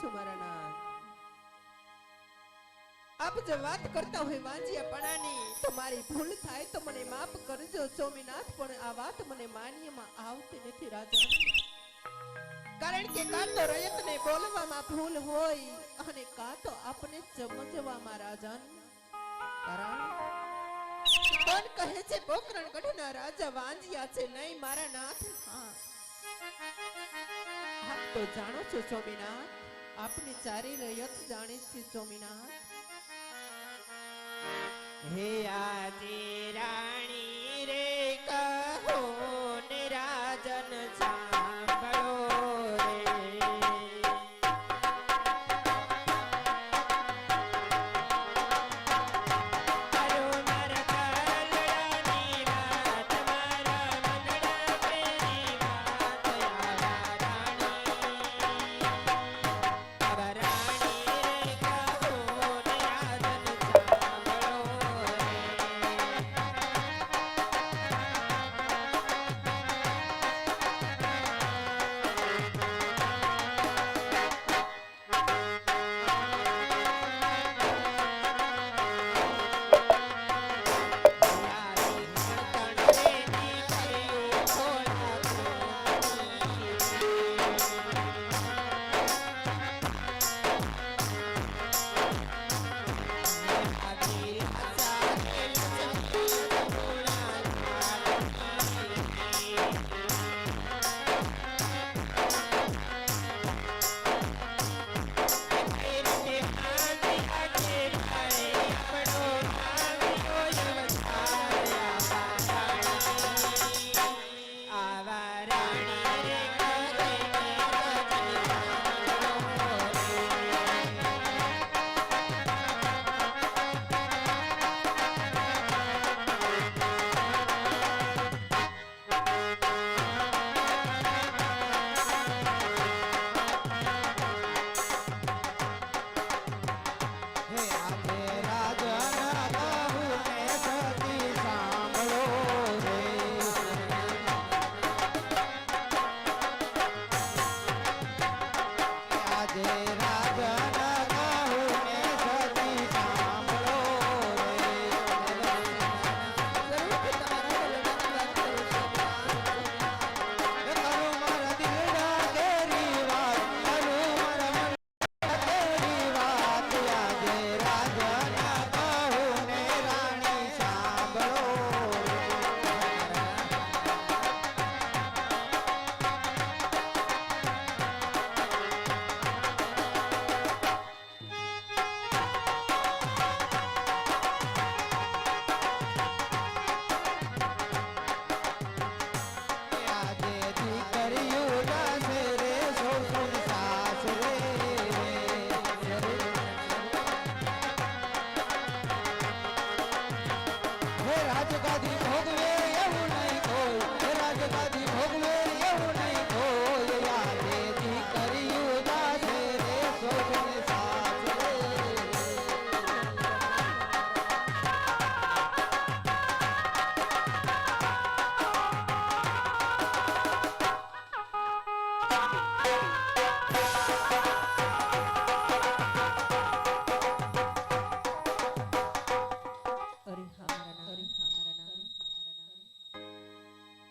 છું મારા નાથ। આપ જો વાત કરતા હોય વાંજિયા પણાની તો મારી ભૂલ થાય તો મને માફ કરજો સ્વામીનાથ, પણ આ વાત મને માન્યમાં આવતી નથી રાજા। કારણ કે કાં તો રયતને બોલવામાં ભૂલ હોય અને કાં તો આપને સમજવામાં રાજા। કારણ કોણ કહે છે પોકરણ ગઢના રાજા વાંજિયા છે નહીં મારા નાથ। આપ તો જાણો છો સ્વામીનાથ, આપની ચારી રયત જાણે છે સ્વામીનાથ। હે આજે રાણી રે કહો ને રાજન સાંભળો રે।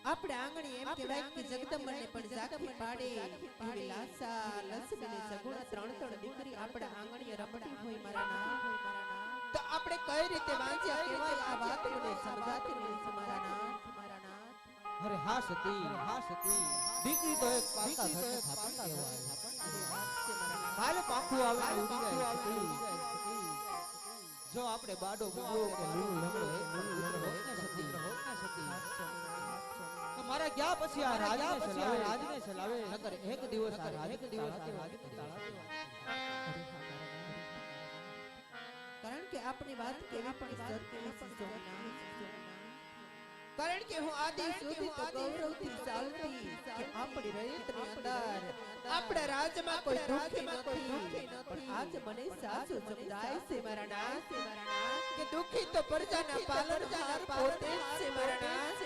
આપણે આંગણી એમ કહેવાય કે જગદંબને પણ ઝાંખી પાડે એવી લાસા લસબીને સગુણા ત્રણ દીકરી આપણે આંગણીએ રમતી હોય મારા નાથ। તો આપણે કઈ રીતે વાંચ્યા કહેવાય આ વાત મને સમજાતી નથી મારા નાથ। અરે હા સતી દીકરી તો એક પાકા ઘરને થાપણ કહેવાય। કાલે પાખું આવે ઉડી જાય સતી। જો આપણે બાડો બુડો કે લૂલ લંગડો એક હોત ને સતી તો મારા ગયા પછી આ રાજને ચલાવે નકર એક દિવસ આ રાજ કારણ કે આપણી વાત કેવી પણ સત્ય નથી। કારણ કે હું આદિ સુધી તો ગૌરવથી ચાલતી કે આપણી રયતની અંદર આપણા રાજમાં કોઈ દુઃખી નથી, પણ આજ મને સાચું સમજાય છે મારા નાથ કે દુઃખી તો પ્રજાના પાલનહાર પોતે જ છે મારા નાથ।